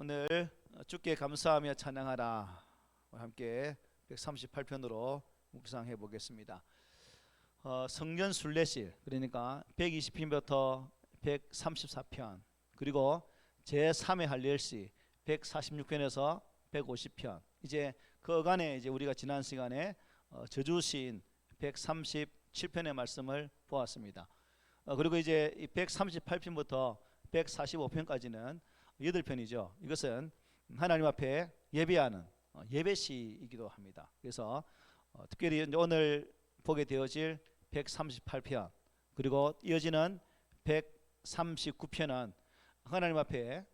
오늘 주께 감사하며 찬양하라 함께 138편으로 묵상해 보겠습니다. 성전 순례실, 그러니까 120편부터 134편, 그리고 제3의 할례시 146편에서 150편, 이제 그 어간에 이제 우리가 지난 시간에 저주시인 137편의 말씀을 보았습니다. 그리고 이제 138편부터 145편까지는 8편이죠. 이것은 하나님 앞에 예배하는 예배시이기도 합니다. 그래서 특별히 오늘 보게 되어질 138편, 그리고 이어지는 139편은 하나님 앞에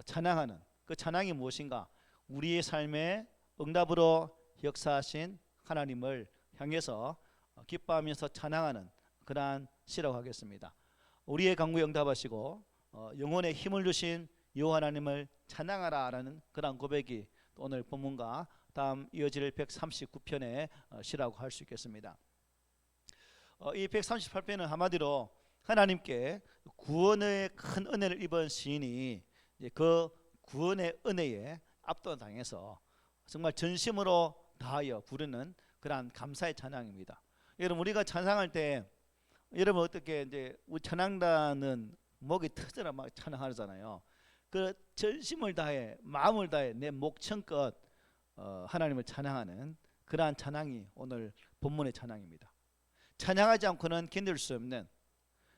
찬양하는, 그 찬양이 무엇인가? 우리의 삶에 응답으로 역사하신 하나님을 향해서 기뻐하면서 찬양하는 그러한 시라고 하겠습니다. 우리의 간구에 응답하시고 영혼에 힘을 주신 여호와 하나님을 찬양하라라는 그러한 고백이 오늘 본문과 다음 이어질 139편의 시라고 할 수 있겠습니다. 이 138편은 한마디로 하나님께 구원의 큰 은혜를 입은 시인이 그 구원의 은혜에 압도당해서 정말 전심으로 다하여 부르는 그러한 감사의 찬양입니다. 여러분, 우리가 찬양할 때 여러분 어떻게 이제 우리 찬양단은 목이 터져라 막 찬양하잖아요. 그 전심을 다해 마음을 다해 내 목청껏 하나님을 찬양하는 그러한 찬양이 오늘 본문의 찬양입니다. 찬양하지 않고는 견딜 수 없는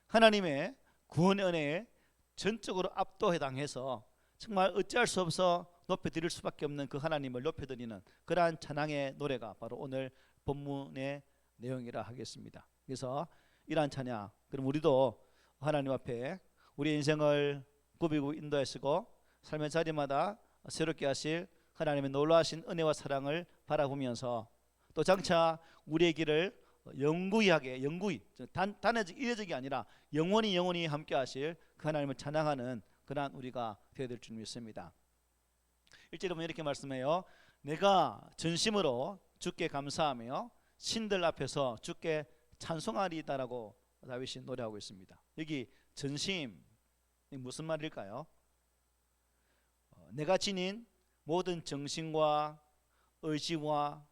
하나님의 구원의 은혜에 전적으로 압도해당해서 정말 어찌할 수 없어 높여드릴 수밖에 없는 그 하나님을 높여드리는 그러한 찬양의 노래가 바로 오늘 본문의 내용이라 하겠습니다. 그래서 이러한 찬양, 그럼 우리도 하나님 앞에 우리 인생을 꾸미고 인도하시고 삶의 자리마다 새롭게 하실 하나님의 놀라우신 은혜와 사랑을 바라보면서 또 장차 우리의 길을 영구히 단회적 이례적이 아니라 영원히 함께 하실 그 하나님을 찬양하는 그러한 우리가 되어야 될 줄 믿습니다. 1절에 보면 이렇게 말씀해요. 내가 전심으로 주께 감사하며 신들 앞에서 주께 찬송하리이다라고 다윗이 노래하고 있습니다. 여기 전심 무슨 말일까요? 내가 지닌 모든 정신과 의지와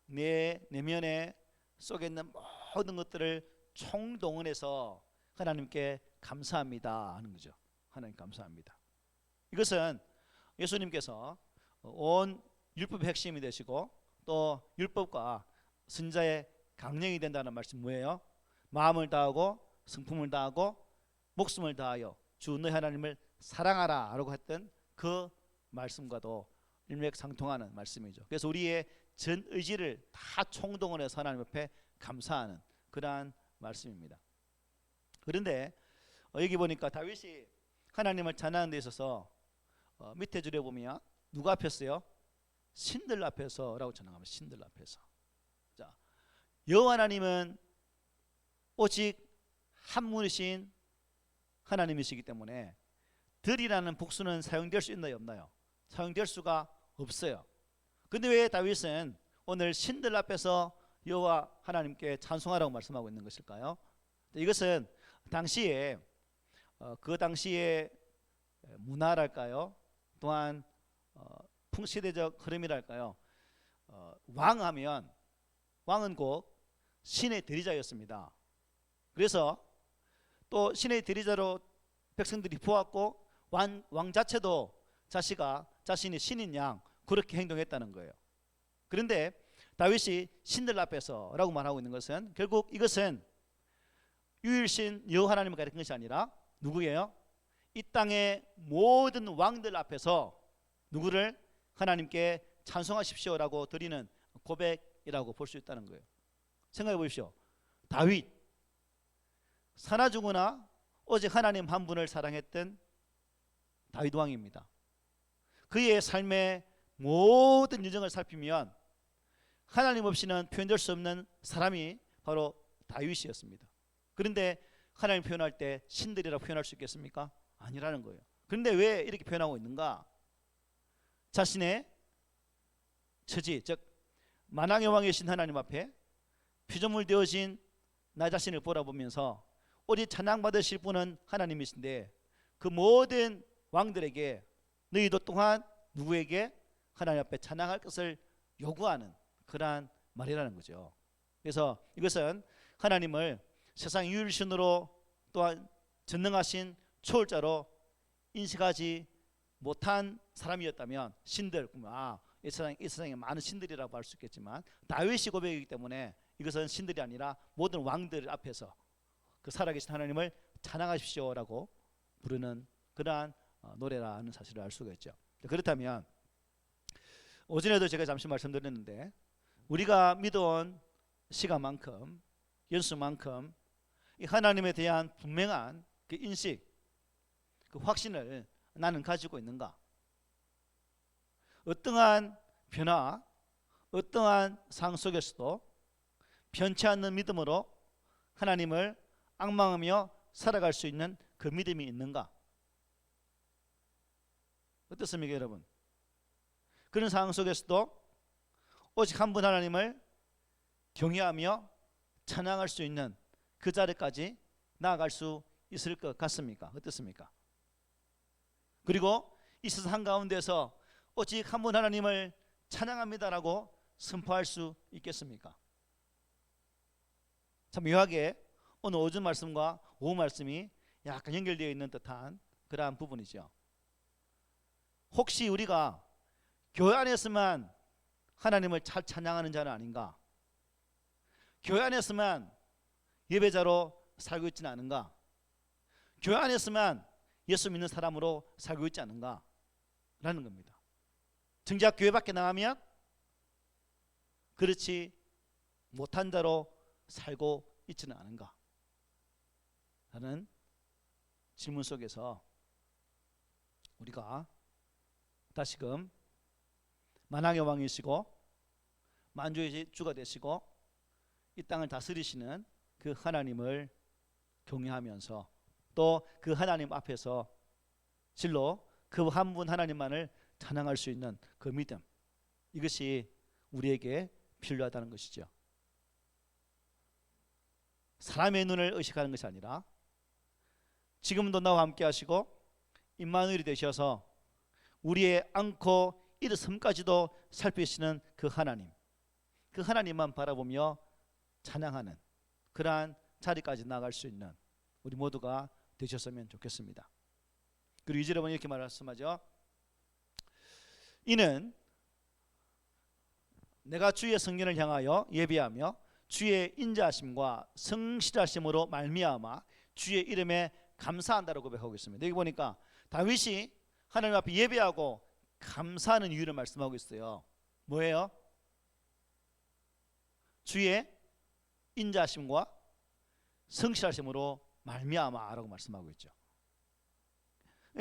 내 내면에 속에 있는 모든 것들을 총동원해서 하나님께 감사합니다 하는 거죠. 하나님 감사합니다. 이것은 예수님께서 온 율법의 핵심이 되시고 또 율법과 선자의 강령이 된다는 말씀 뭐예요? 마음을 다하고 성품을 다하고 목숨을 다하여 주 너희 하나님을 사랑하라 라고 했던 그 말씀과도 일맥상통하는 말씀이죠. 그래서 우리의 전 의지를 다 총동원해서 하나님 앞에 감사하는 그러한 말씀입니다. 그런데 여기 보니까 다윗이 하나님을 찬양하는 데 있어서 밑에 줄에 보면 누가 앞에서요? 신들 앞에서라고 찬양합니다. 신들 앞에서. 자, 여호와 하나님은 오직 한 분이신 하나님이시기 때문에 들이라는 복수는 사용될 수 있나요, 없나요? 사용될 수가 없어요. 근데 왜 다윗은 오늘 신들 앞에서 여호와 하나님께 찬송하라고 말씀하고 있는 것일까요? 이것은 당시에 그 당시의 문화랄까요? 또한 풍시대적 흐름이랄까요? 왕은 곧 신의 대리자였습니다. 그래서 또 신의 대리자로 백성들이 보았고 왕 자체도 자신이 신인 양 그렇게 행동했다는 거예요. 그런데 다윗이 신들 앞에서라고 말하고 있는 것은 결국 이것은 유일신 여호와 하나님을 가리킨 것이 아니라 누구예요? 이 땅의 모든 왕들 앞에서 누구를? 하나님께 찬송하십시오라고 드리는 고백이라고 볼 수 있다는 거예요. 생각해 보십시오. 다윗, 사나 죽으나 오직 하나님 한 분을 사랑했던 다윗 왕입니다. 그의 삶의 모든 여정을 살피면 하나님 없이는 표현될 수 없는 사람이 바로 다윗이었습니다. 그런데 하나님 표현할 때 신들이라고 표현할 수 있겠습니까? 아니라는 거예요. 그런데 왜 이렇게 표현하고 있는가? 자신의 처지, 즉 만왕의 왕이신 하나님 앞에 피조물 되어진 나 자신을 바라보면서 오직 찬양 받으실 분은 하나님이신데 그 모든 왕들에게 너희도 또한 누구에게? 하나님 앞에 찬양할 것을 요구하는 그러한 말이라는 거죠. 그래서 이것은 하나님을 세상 유일신으로 또한 전능하신 초월자로 인식하지 못한 사람이었다면 신들, 이 세상에 많은 신들이라고 할 수 있겠지만 다윗이 고백이기 때문에 이것은 신들이 아니라 모든 왕들 앞에서 그 살아계신 하나님을 찬양하십시오라고 부르는 그러한 노래라는 사실을 알 수가 있죠. 그렇다면 오전에도 제가 잠시 말씀드렸는데 우리가 믿어온 시간만큼 연수만큼 이 하나님에 대한 분명한 그 인식, 그 확신을 나는 가지고 있는가? 어떠한 변화, 어떠한 상황 속에서도 변치 않는 믿음으로 하나님을 앙망하며 살아갈 수 있는 그 믿음이 있는가? 어떻습니까, 여러분? 그런 상황 속에서도 오직 한 분 하나님을 경외하며 찬양할 수 있는 그 자리까지 나아갈 수 있을 것 같습니까? 어떻습니까? 그리고 이 세상 한가운데서 오직 한 분 하나님을 찬양합니다라고 선포할 수 있겠습니까? 참 묘하게 오늘 오전 말씀과 오후 말씀이 약간 연결되어 있는 듯한 그러한 부분이죠. 혹시 우리가 교회 안에서만 하나님을 잘 찬양하는 자는 아닌가? 교회 안에서만 예배자로 살고 있지는 않은가? 교회 안에서만 예수 믿는 사람으로 살고 있지 않은가? 라는 겁니다. 정작 교회 밖에 나가면 그렇지 못한 자로 살고 있지는 않은가? 라는 질문 속에서 우리가 다시금 만왕의 왕이시고 만주의 주가 되시고 이 땅을 다스리시는 그 하나님을 경외하면서 또 그 하나님 앞에서 실로 그 한 분 하나님만을 찬양할 수 있는 그 믿음, 이것이 우리에게 필요하다는 것이죠. 사람의 눈을 의식하는 것이 아니라 지금도 나와 함께 하시고 임마누엘이 되셔서 우리의 않고 일어섬까지도 살피시는 그 하나님, 그 하나님만 바라보며 찬양하는 그러한 자리까지 나아갈 수 있는 우리 모두가 되셨으면 좋겠습니다. 그리고 2절에 보면 이렇게 말씀하죠. 이는 내가 주의 성전을 향하여 예배하며 주의 인자하심과 성실하심으로 말미암아 주의 이름에 감사한다라고 고백하고 있습니다. 여기 보니까 다윗이 하나님 앞에 예배하고 감사하는 이유를 말씀하고 있어요. 뭐예요? 주의 인자하심과 성실하심으로 말미암아라고 말씀하고 있죠.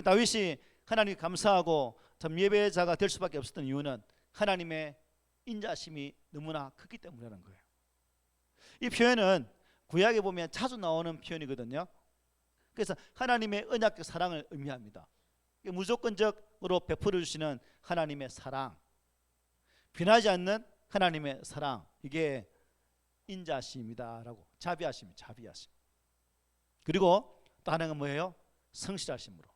다윗이 하나님 감사하고 참 예배자가 될 수밖에 없었던 이유는 하나님의 인자심이 너무나 크기 때문이라는 거예요. 이 표현은 구약에 보면 자주 나오는 표현이거든요. 그래서 하나님의 언약적 사랑을 의미합니다. 무조건적으로 베풀어 주시는 하나님의 사랑, 변하지 않는 하나님의 사랑, 이게 인자심이다라고. 자비하심. 그리고 또 하나는 뭐예요? 성실하심으로.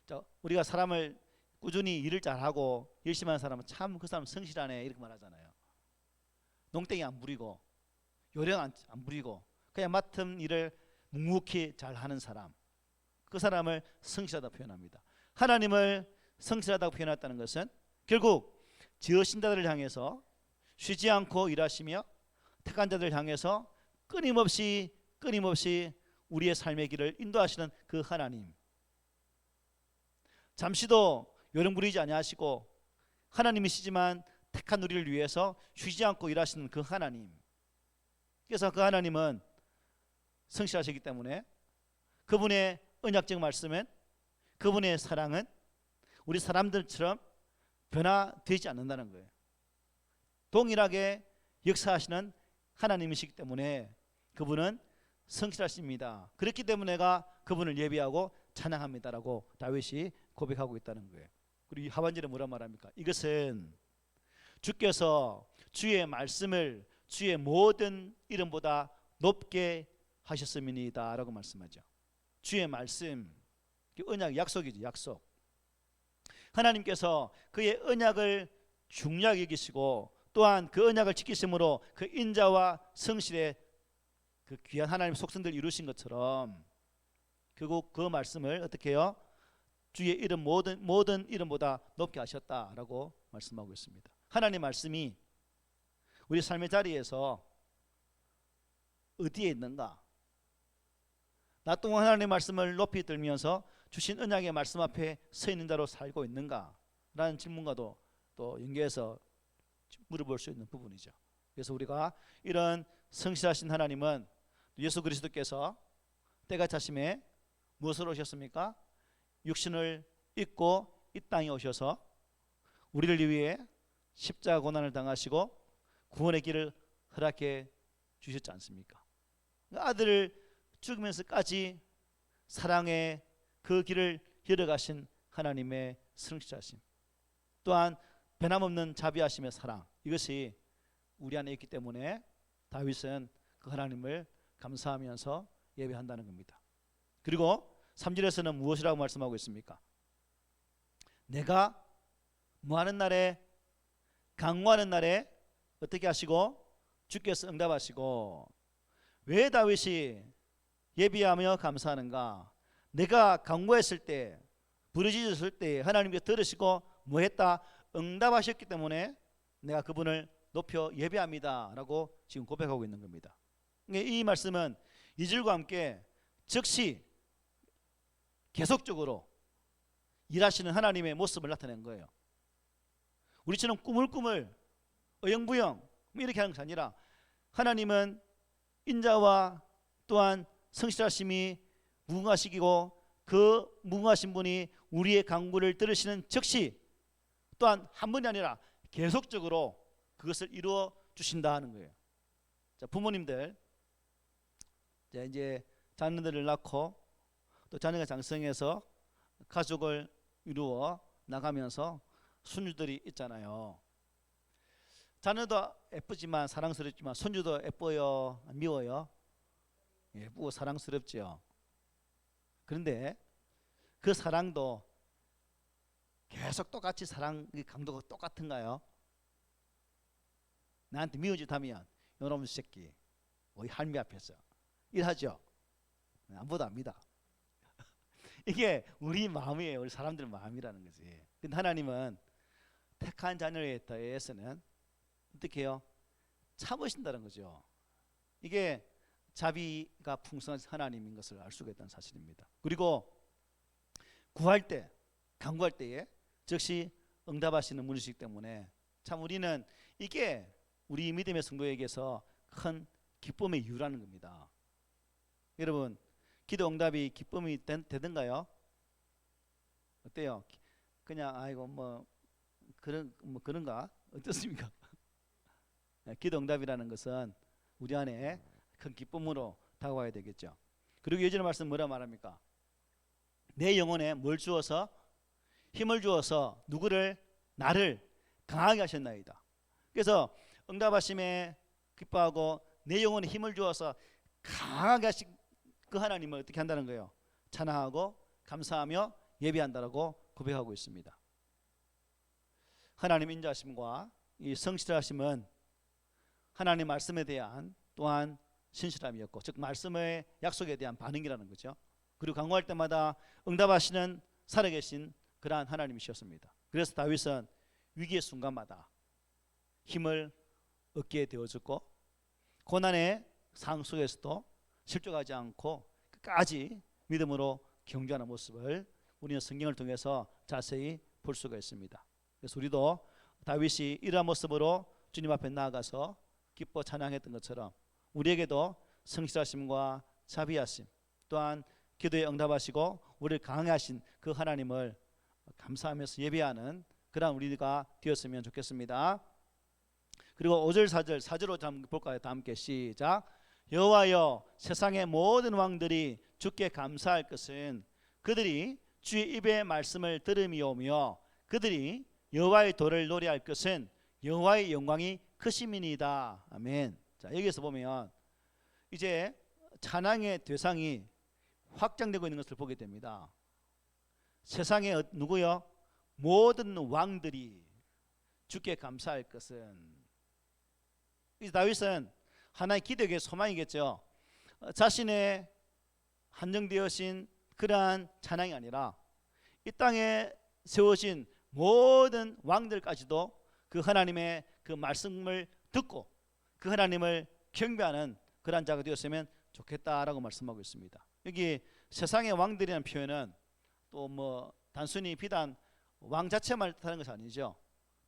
자, 우리가 사람을 꾸준히 일을 잘하고 열심히 하는 사람은 참 그 사람 성실하네 이렇게 말하잖아요. 농땡이 안 부리고 요령 안 부리고 그냥 맡은 일을 묵묵히 잘하는 사람, 그 사람을 성실하다고 표현합니다. 하나님을 성실하다고 표현했다는 것은 결국 지으신 자들을 향해서 쉬지 않고 일하시며 택한 자들을 향해서 끊임없이 우리의 삶의 길을 인도하시는 그 하나님, 잠시도 요령 부리지 아니하시고 하나님이시지만 택한 우리를 위해서 쉬지 않고 일하시는 그 하나님, 그래서 그 하나님은 성실하시기 때문에 그분의 언약적 말씀은, 그분의 사랑은 우리 사람들처럼 변화되지 않는다는 거예요. 동일하게 역사하시는 하나님이시기 때문에 그분은 성실하십니다. 그렇기 때문에 내가 그분을 예배하고 찬양합니다라고 다윗이 고백하고 있다는 거예요. 그리고 이 하반절에 뭐라 말합니까? 이것은 주께서 주의 말씀을 주의 모든 이름보다 높게 하셨음이니이다 라고 말씀하죠. 주의 말씀, 언약, 약속이죠. 약속. 하나님께서 그의 언약을 중요하게 여기시고 또한 그 언약을 지키심으로 그 인자와 성실의 그 귀한 하나님의 속성들을 이루신 것처럼 결국 그 말씀을 어떻게 해요? 주의 이름 모든 이름보다 높게 하셨다라고 말씀하고 있습니다. 하나님 말씀이 우리 삶의 자리에서 어디에 있는가? 나 또한 하나님의 말씀을 높이 들면서 주신 언약의 말씀 앞에 서 있는 자로 살고 있는가? 라는 질문과도 또 연계해서 물어볼 수 있는 부분이죠. 그래서 우리가 이런 성실하신 하나님은 예수 그리스도께서 때가 차심에 무엇으로 오셨습니까? 육신을 입고 이 땅에 오셔서 우리를 위해 십자가 고난을 당하시고 구원의 길을 허락해 주셨지 않습니까? 아들을 죽으면서까지 사랑의 그 길을 열어가신 하나님의 성실하심, 또한 변함없는 자비하심의 사랑, 이것이 우리 안에 있기 때문에 다윗은 그 하나님을 감사하면서 예배한다는 겁니다. 그리고 3절에서는 무엇이라고 말씀하고 있습니까? 내가 뭐하는 날에, 강구하는 날에 어떻게 하시고 주께서 응답하시고. 왜 다윗이 예비하며 감사하는가? 내가 간구했을 때, 부르짖었을 때 하나님께 들으시고 뭐했다? 응답하셨기 때문에 내가 그분을 높여 예배합니다 라고 지금 고백하고 있는 겁니다. 이 말씀은 2절과 함께 즉시 계속적으로 일하시는 하나님의 모습을 나타낸 거예요. 우리처럼 꾸물꾸물 어영부영 이렇게 하는 것이 아니라 하나님은 인자와 또한 성실하심이 무궁하시고 그 무궁하신 분이 우리의 간구를 들으시는 즉시 또한 한 번이 아니라 계속적으로 그것을 이루어 주신다 하는 거예요. 자, 부모님들 이제 자녀들을 낳고 또 자녀가 장성해서 가족을 이루어 나가면서 손주들이 있잖아요. 자녀도 예쁘지만 사랑스럽지만 손주도 예뻐요? 미워요? 예쁘고 사랑스럽죠. 그런데 그 사랑도 계속 똑같이 사랑의 강도가 똑같은가요? 나한테 미워지다면 이놈 새끼 우리 할미 앞에서 일하죠. 아무도 안 믿어. 이게 우리 마음이에요. 우리 사람들의 마음이라는 거지. 근데 하나님은 택한 자녀에 대해서는 어떻게 해요? 참으신다는 거죠. 이게 자비가 풍성한 하나님인 것을 알 수가 있다는 사실입니다. 그리고 구할 때, 간구할 때에 즉시 응답하시는 분이시기 때문에 참 우리는 이게 우리 믿음의 성도에게서 큰 기쁨의 이유라는 겁니다. 여러분, 기도 응답이 기쁨이 되던가요? 어때요? 그냥 아이고 뭐 그런가? 어떻습니까? 기도 응답이라는 것은 우리 안에 큰 기쁨으로 다가와야 되겠죠. 그리고 예전의 말씀 뭐라 말합니까? 내 영혼에 뭘 주어서? 힘을 주어서 누구를? 나를 강하게 하셨나이다. 그래서 응답하심에 기뻐하고 내 영혼에 힘을 주어서 강하게 하신 그 하나님을 어떻게 한다는 거예요? 찬양하고 감사하며 예배한다라고 고백하고 있습니다. 하나님 인자하심과 이 성실하심은 하나님 말씀에 대한 또한 신실함이었고, 즉 말씀의 약속에 대한 반응이라는 거죠. 그리고 간구할 때마다 응답하시는 살아계신 그러한 하나님이셨습니다. 그래서 다윗은 위기의 순간마다 힘을 얻게 되어졌고 고난의 상황 속에서도 실족하지 않고 끝까지 믿음으로 경주하는 모습을 우리는 성경을 통해서 자세히 볼 수가 있습니다. 그래서 우리도 다윗이 이러한 모습으로 주님 앞에 나아가서 기뻐 찬양했던 것처럼 우리에게도 성실하심과 자비하심 또한 기도에 응답하시고 우리를 강하게 하신 그 하나님을 감사하면서 예배하는 그런 우리가 되었으면 좋겠습니다. 그리고 5절 4절로 한번 볼까요? 다 함께 시작. 여호와여, 세상의 모든 왕들이 주께 감사할 것은 그들이 주의 입의 말씀을 들음이오며 그들이 여호와의 도를 노래할 것은 여호와의 영광이 크심이니이다. 아멘. 자, 여기서 보면 이제 찬양의 대상이 확장되고 있는 것을 보게 됩니다. 세상에 누구요? 모든 왕들이 주께 감사할 것은, 이 다윗은 하나의 기대의 소망이겠죠. 자신의 한정되어진 그러한 찬양이 아니라 이 땅에 세워진 모든 왕들까지도 그 하나님의 그 말씀을 듣고 그 하나님을 경배하는 그러한 자가 되었으면 좋겠다라고 말씀하고 있습니다. 여기 세상의 왕들이라는 표현은 또 뭐 단순히 비단 왕 자체만 뜻하는 것이 아니죠.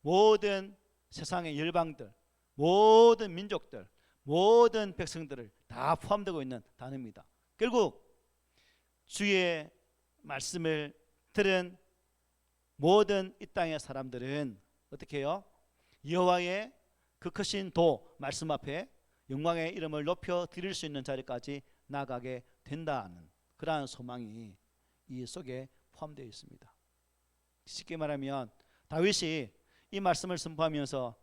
모든 세상의 열방들, 모든 민족들, 모든 백성들을 다 포함되고 있는 단어입니다. 결국 주의 말씀을 들은 모든 이 땅의 사람들은 어떻게 해요? 여호와의 그 크신 도 말씀 앞에 영광의 이름을 높여 드릴 수 있는 자리까지 나가게 된다는 그러한 소망이 이 속에 포함되어 있습니다. 쉽게 말하면 다윗이 이 말씀을 선포하면서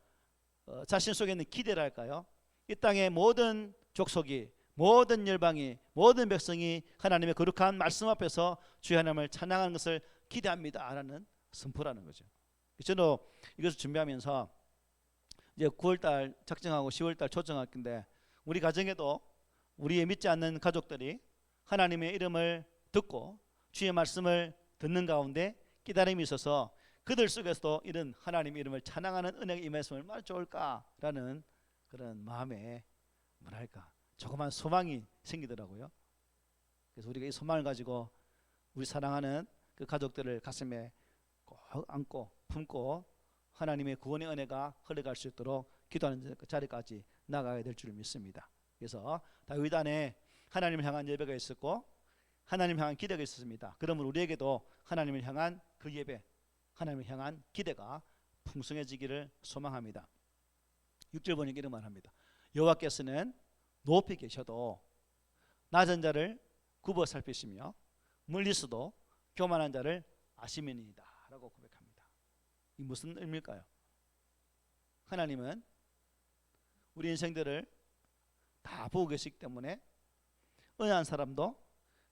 자신 속에 있는 기대랄까요? 이 땅의 모든 족속이, 모든 열방이, 모든 백성이 하나님의 거룩한 말씀 앞에서 주의 하나님을 찬양하는 것을 기대합니다 라는 선포라는 거죠. 저도 이것을 준비하면서 이제 9월달 작정하고 10월달 초정할 건데, 우리 가정에도 우리의 믿지 않는 가족들이 하나님의 이름을 듣고 주의 말씀을 듣는 가운데 깨달음이 있어서 그들 속에서도 이런 하나님의 이름을 찬양하는 은혜가 임했으면 얼마나 좋을까라는 그런 마음에 뭐랄까 조그만 소망이 생기더라고요. 그래서 우리가 이 소망을 가지고 우리 사랑하는 그 가족들을 가슴에 꼭 안고 품고 하나님의 구원의 은혜가 흘러갈 수 있도록 기도하는 자리까지 나가야 될 줄 믿습니다. 그래서 다윗 안에 하나님을 향한 예배가 있었고 하나님을 향한 기대가 있었습니다. 그러면 우리에게도 하나님을 향한 그 예배, 하나님을 향한 기대가 풍성해지기를 소망합니다. 6절 보니까 이런 말합니다. 여호와께서는 높이 계셔도 낮은 자를 굽어 살피시며 멀리서도 교만한 자를 아시미니이다 라고 고백합니다. 이 무슨 의미일까요? 하나님은 우리 인생들을 다 보고 계시기 때문에 어느 한 사람도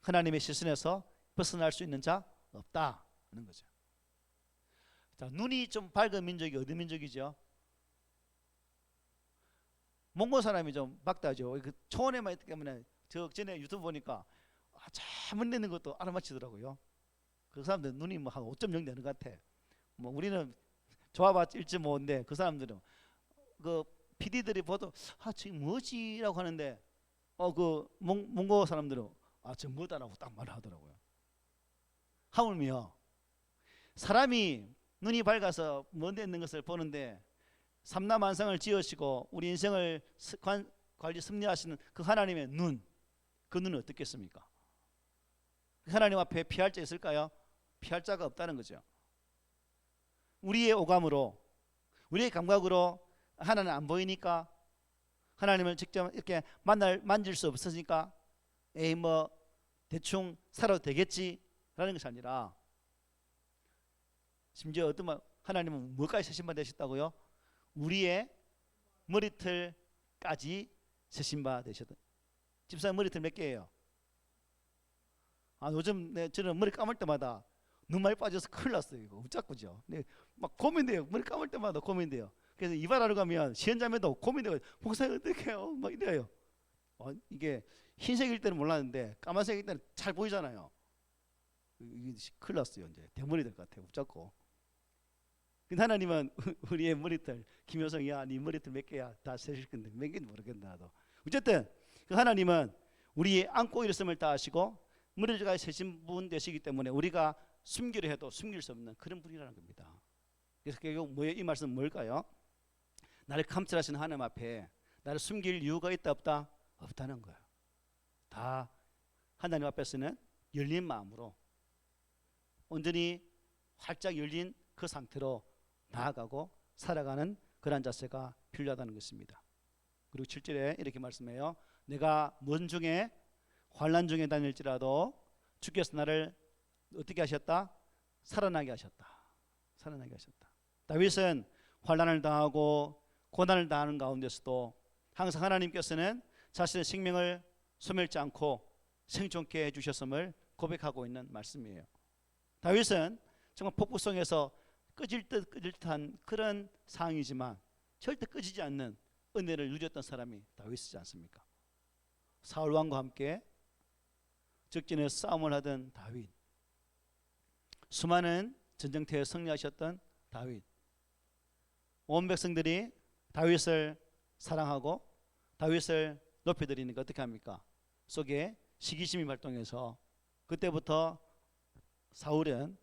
하나님의 시선에서 벗어날 수 있는 자 없다는 거죠. 자, 눈이 좀 밝은 민족이 어디 민족이죠? 몽골 사람이 좀 박다죠. 그 초원에만 있기 때문에 저 전에 유튜브 보니까 잘못 내는 것도 알아맞히더라고요. 그 사람들 눈이 뭐 한 5.0 되는 것 같아. 뭐 우리는 좋아봤자 1.5인데 그 사람들은 그 PD들이 보도 지금 뭐지라고 하는데 그 몽골 사람들은 저 뭐다라고 딱 말하더라고요. 하물며 사람이 눈이 밝아서 먼데 있는 것을 보는데 삼라만상을 지으시고 우리 인생을 관리 섭리하시는 그 하나님의 눈, 그 눈은 어떻겠습니까? 그 하나님 앞에 피할 자 있을까요? 피할 자가 없다는 거죠. 우리의 오감으로, 우리의 감각으로 하나님 안 보이니까, 하나님을 직접 이렇게 만질 수 없으니까 에이 뭐 대충 살아도 되겠지라는 것이 아니라, 심지어 어떤 말, 하나님은 뭐까지 세신바 되셨다고요? 우리의 머리털까지 세신바 되셨다. 집사님 머리털 몇 개예요? 요즘 저는 머리 감을 때마다 눈말이 빠져서 큰일 났어요. 이거 웃자꾸죠. 막 고민돼요. 머리 감을 때마다 고민돼요. 그래서 이발하러 가면 시연자매도 고민돼요. 목사님 어떻게 해요? 막 이래요. 이게 흰색일 때는 몰랐는데 까만색일 때는 잘 보이잖아요. 이게 큰일 났어요. 이제 대머리 될 것 같아요. 웃자고. 근데 하나님은 우리의 머리털, 김효성이야 네 머리털 몇 개야 다 세실 건데 몇 개인지 모르겠다 나도. 어쨌든 그 하나님은 우리의 안고 일었음을 다 아시고 머리가 세신 분 되시기 때문에 우리가 숨기려 해도 숨길 수 없는 그런 분이라는 겁니다. 그래서 결국 이 말씀은 뭘까요? 나를 감찰하시는 하나님 앞에 나를 숨길 이유가 있다 없다? 없다는 거예요. 다 하나님 앞에서는 열린 마음으로 온전히 활짝 열린 그 상태로 나아가고 살아가는 그런 자세가 필요하다는 것입니다. 그리고 7절에 이렇게 말씀해요. 내가 먼 중에 환난 중에 다닐지라도 주께서 나를 어떻게 하셨다? 살아나게 하셨다. 살아나게 하셨다. 다윗은 환난을 당하고 고난을 당하는 가운데서도 항상 하나님께서는 자신의 생명을 소멸지 않고 생존케 해주셨음을 고백하고 있는 말씀이에요. 다윗은 정말 폭풍성에서 꺼질 듯한 그런 상황이지만 절대 꺼지지 않는 은혜를 누렸던 사람이 다윗이지 않습니까? 사울 왕과 함께 적진에 싸움을 하던 다윗, 수많은 전쟁터에 승리하셨던 다윗, 온 백성들이 다윗을 사랑하고 다윗을 높여드리니까 어떻게 합니까? 속에 시기심이 발동해서 그때부터 사울은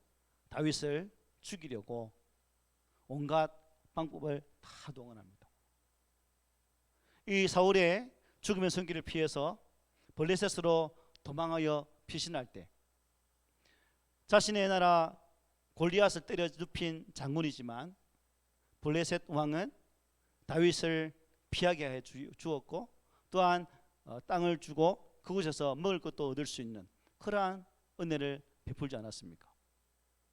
다윗을 죽이려고 온갖 방법을 다 동원합니다. 이 사울의 죽음의 손길을 피해서 블레셋으로 도망하여 피신할 때 자신의 나라 골리앗을 때려 눕힌 장군이지만 블레셋 왕은 다윗을 피하게 해 주었고 또한 땅을 주고 그곳에서 먹을 것도 얻을 수 있는 그러한 은혜를 베풀지 않았습니까?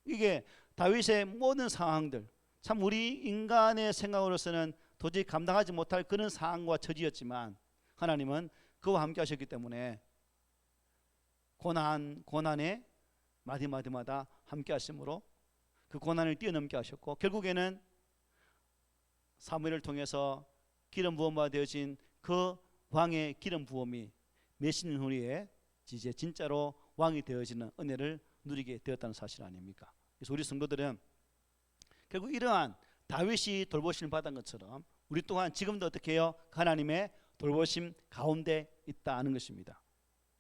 이게 다윗의 모든 상황들, 참 우리 인간의 생각으로서는 도저히 감당하지 못할 그런 상황과 처지였지만 하나님은 그와 함께 하셨기 때문에 고난에 마디마디마다 함께 하심으로 그 고난을 뛰어넘게 하셨고, 결국에는 사무엘을 통해서 기름 부음과 되어진 그 왕의 기름 부음이 몇십 년 후에 이제 진짜로 왕이 되어지는 은혜를 누리게 되었다는 사실 아닙니까? 그래서 우리 성도들은 결국 이러한 다윗이 돌보심을 받은 것처럼 우리 또한 지금도 어떻게 해요? 하나님의 돌보심 가운데 있다는 것입니다.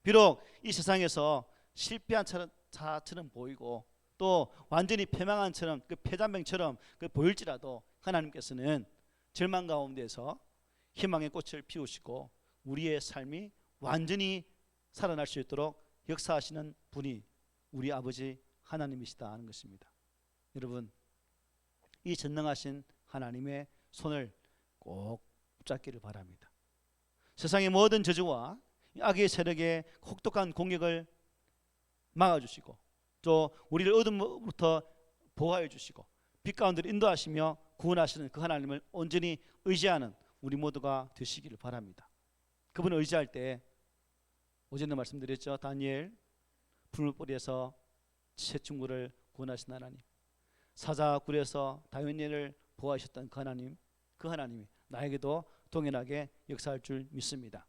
비록 이 세상에서 실패한 자처럼 보이고 또 완전히 패망한 처럼 그 패잔병처럼 보일지라도 하나님께서는 절망 가운데서 희망의 꽃을 피우시고 우리의 삶이 완전히 살아날 수 있도록 역사하시는 분이 우리 아버지 하나님이시다 하는 것입니다. 여러분, 이 전능하신 하나님의 손을 꼭 붙잡기를 바랍니다. 세상의 모든 저주와 악의 세력의 혹독한 공격을 막아주시고 또 우리를 어둠으로부터 보호해 주시고 빛 가운데로 인도하시며 구원하시는 그 하나님을 온전히 의지하는 우리 모두가 되시기를 바랍니다. 그분을 의지할 때 어제도 말씀드렸죠. 다니엘 불물불에서 새충구를 구원하신 하나님, 사자굴에서 다니엘을 보호하셨던 그 하나님이 나에게도 동일하게 역사할 줄 믿습니다.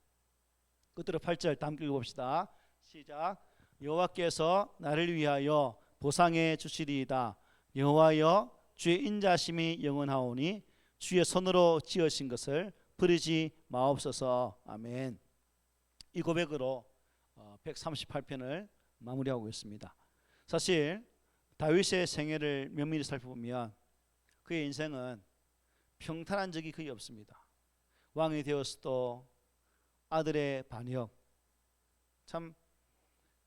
끝으로 8절 다 함께 읽어봅시다. 시작. 여호와께서 나를 위하여 보상해 주시리이다. 여호와여 주의 인자심이 영원하오니 주의 손으로 지으신 것을 버리지 마옵소서. 아멘. 이 고백으로 138편을 마무리하고 있습니다. 사실 다윗의 생애를 면밀히 살펴보면 그의 인생은 평탄한 적이 거의 없습니다. 왕이 되었어도 아들의 반역, 참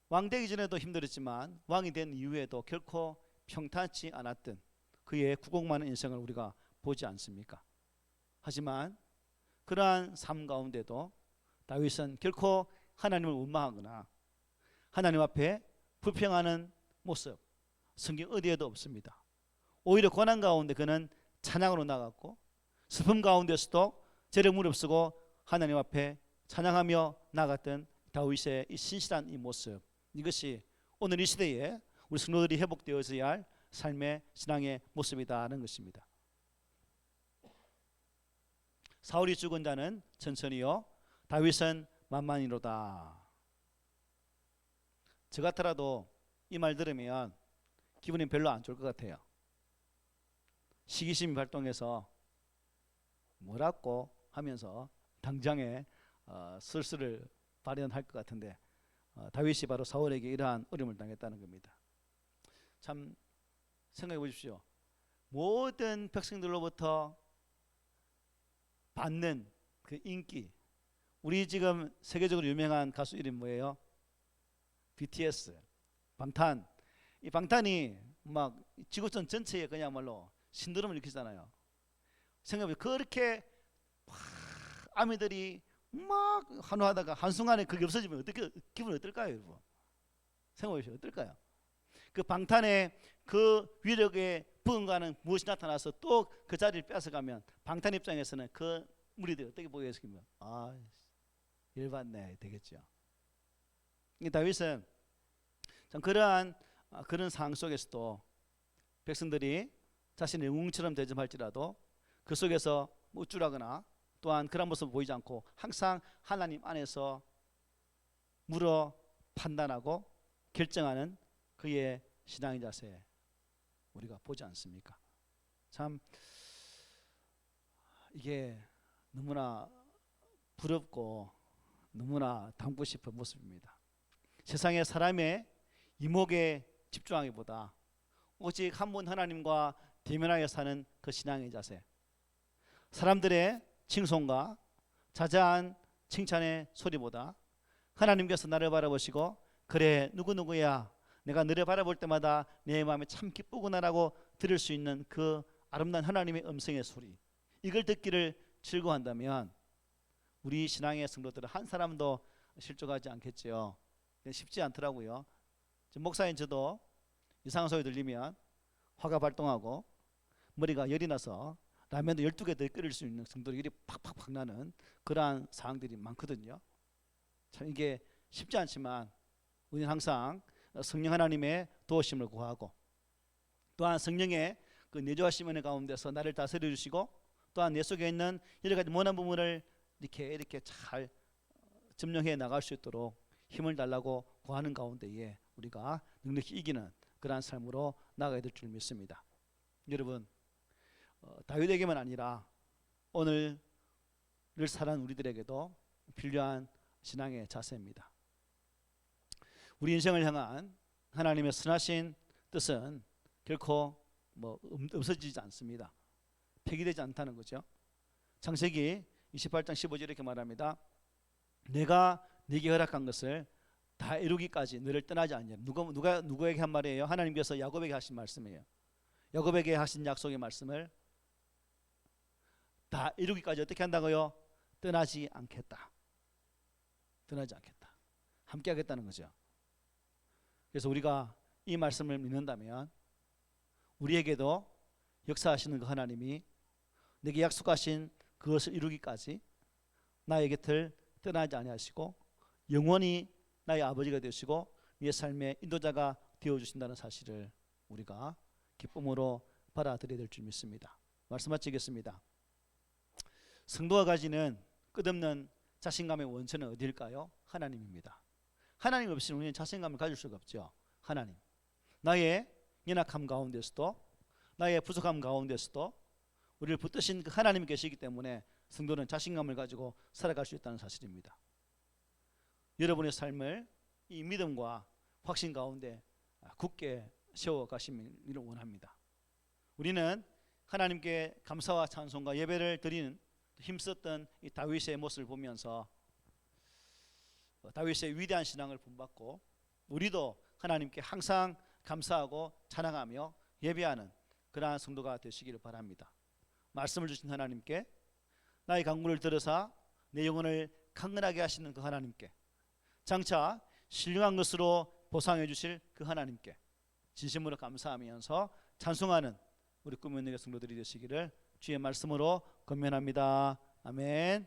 왕 되기 전에도 힘들었지만 왕이 된 이후에도 결코 평탄치 않았던 그의 구곡많은 인생을 우리가 보지 않습니까? 하지만 그러한 삶 가운데도 다윗은 결코 하나님을 원망하거나 하나님 앞에 불평하는 모습 성경 어디에도 없습니다. 오히려 고난 가운데 그는 찬양으로 나갔고 슬픔 가운데서도 죄를 무릅쓰고 하나님 앞에 찬양하며 나갔던 다윗의 이 신실한 이 모습, 이것이 오늘 이 시대에 우리 성도들이 회복되어져야 할 삶의 신앙의 모습이다는 것입니다. 사울이 죽은 자는 천천히요 다윗은 만만히로다. 저 같더라도 이 말 들으면 기분이 별로 안 좋을 것 같아요. 시기심이 발동해서 뭐라고 하면서 당장에 슬슬을 발현할 것 같은데 다윗이 바로 사울에게 이러한 어려움을 당했다는 겁니다. 참 생각해 보십시오. 모든 백성들로부터 받는 그 인기, 우리 지금 세계적으로 유명한 가수 이름 뭐예요? BTS, 방탄. 이 방탄이 막 지구촌 전체에 그냥말로 신드롬을 일으키잖아요. 생각해보세요. 그렇게 아미들이 막 환호하다가 한순간에 그게 없어지면 어떻게 기분이 어떨까요, 여러분? 생각해보세요. 어떨까요? 그 방탄의 그 위력에 부응하는 무엇이 나타나서 또 그 자리를 뺏어가면 방탄 입장에서는 그 무리들이 어떻게 보겠습니까? 아, 열받네 되겠죠. 다윗은 참 그러한 그런 상황 속에서도 백성들이 자신의 영웅처럼 대접할지라도 그 속에서 우쭐하거나 또한 그런 모습 보이지 않고 항상 하나님 안에서 물어 판단하고 결정하는 그의 신앙의 자세 우리가 보지 않습니까? 참 이게 너무나 부럽고 너무나 닮고 싶은 모습입니다. 세상의 사람의 이목에 집중하기보다 오직 한 분 하나님과 대면하여 사는 그 신앙의 자세, 사람들의 칭송과 자자한 칭찬의 소리보다 하나님께서 나를 바라보시고 그래 누구누구야 내가 너를 바라볼 때마다 내 마음이 참 기쁘구나라고 들을 수 있는 그 아름다운 하나님의 음성의 소리, 이걸 듣기를 즐거워한다면 우리 신앙의 성도들은 한 사람도 실족하지 않겠지요. 쉽지 않더라고요. 목사인 저도 이상한 소리 들리면 화가 발동하고 머리가 열이 나서 라면도 12개 더 끓일 수 있는 성도들이 팍팍팍 나는 그러한 상황들이 많거든요. 참 이게 쉽지 않지만 우리는 항상 성령 하나님의 도우심을 구하고 또한 성령의 그 내조하심 은혜 가운데서 나를 다스려 주시고 또한 내 속에 있는 여러 가지 모난 부분을 이렇게 잘 점령해 나갈 수 있도록 힘을 달라고 구하는 가운데에 우리가 능력히 이기는 그러한 삶으로 나가야 될 줄 믿습니다. 여러분 다윗에게만 아니라 오늘을 살아가는 우리들에게도 필요한 신앙의 자세입니다. 우리 인생을 향한 하나님의 선하신 뜻은 결코 없어지지 않습니다. 폐기되지 않다는 거죠. 창세기 28장 15절 이렇게 말합니다. 내가 네게 허락한 것을 다 이루기까지 너를 떠나지 않냐. 누구에게 한 말이에요? 하나님께서 야곱에게 하신 말씀이에요. 야곱에게 하신 약속의 말씀을 다 이루기까지 어떻게 한다고요? 떠나지 않겠다. 떠나지 않겠다. 함께 하겠다는 거죠. 그래서 우리가 이 말씀을 믿는다면 우리에게도 역사하시는 그 하나님이 내게 약속하신 그것을 이루기까지 나의 곁을 떠나지 아니하시고 영원히 나의 아버지가 되시고 네 삶의 인도자가 되어주신다는 사실을 우리가 기쁨으로 받아들여야 될 줄 믿습니다. 말씀 마치겠습니다. 성도가 가지는 끝없는 자신감의 원천은 어디일까요? 하나님입니다. 하나님 없이는 우리는 자신감을 가질 수가 없죠. 하나님, 나의 연약함 가운데서도 나의 부족함 가운데서도 우리를 붙드신 그 하나님이 계시기 때문에 성도는 자신감을 가지고 살아갈 수 있다는 사실입니다. 여러분의 삶을 이 믿음과 확신 가운데 굳게 세워가시기를 원합니다. 우리는 하나님께 감사와 찬송과 예배를 드리는 힘썼던 이 다윗의 모습을 보면서 다윗의 위대한 신앙을 본받고 우리도 하나님께 항상 감사하고 찬양하며 예배하는 그러한 성도가 되시기를 바랍니다. 말씀을 주신 하나님께, 나의 간구를 들으사 내 영혼을 강건하게 하시는 그 하나님께, 장차 신령한 것으로 보상해 주실 그 하나님께 진심으로 감사하면서 찬송하는 우리 꿈의 능력 성도들이 되시기를 주의 말씀으로 권면합니다. 아멘.